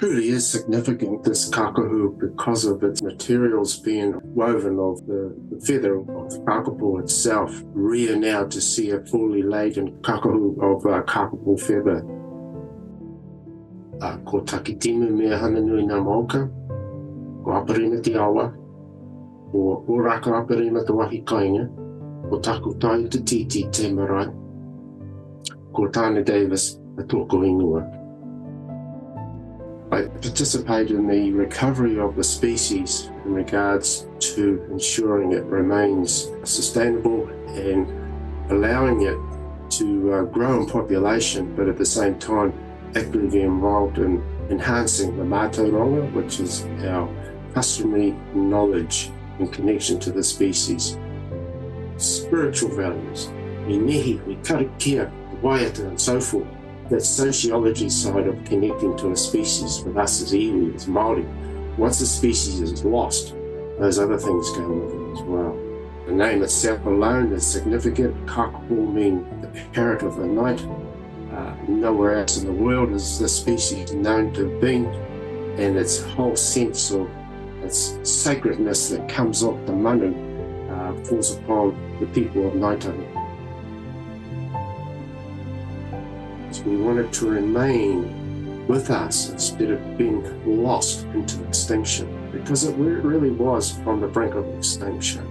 truly is significant, this kakahu, because of its materials being woven of the feather of the Kākāpo itself. Rare now to see a fully laden kakahu of Kākāpo feather. Ko takitimu mea hananui nā mauka, ko aparima te awa, ko oraka aparima te wahi kainga, ko taku tai te titi te marae, ko Tane Davis, a tōko ingoa. I participated in the recovery of the species in regards to ensuring it remains sustainable and allowing it to grow in population, but at the same time actively involved in enhancing the mātauranga, which is our customary knowledge in connection to the species. Spiritual values, we nehi, we karakia, waiata and so forth. That sociology side of connecting to a species with us as iwi, as Māori. Once a species is lost, those other things go with it as well. The name itself alone is significant. Kākāpo means the parrot of the night. Nowhere else in the world is this species known to have been, and its whole sense of its sacredness that comes off the manu falls upon the people of Ngāitaru. We want it to remain with us instead of being lost into extinction, because it really was on the brink of extinction.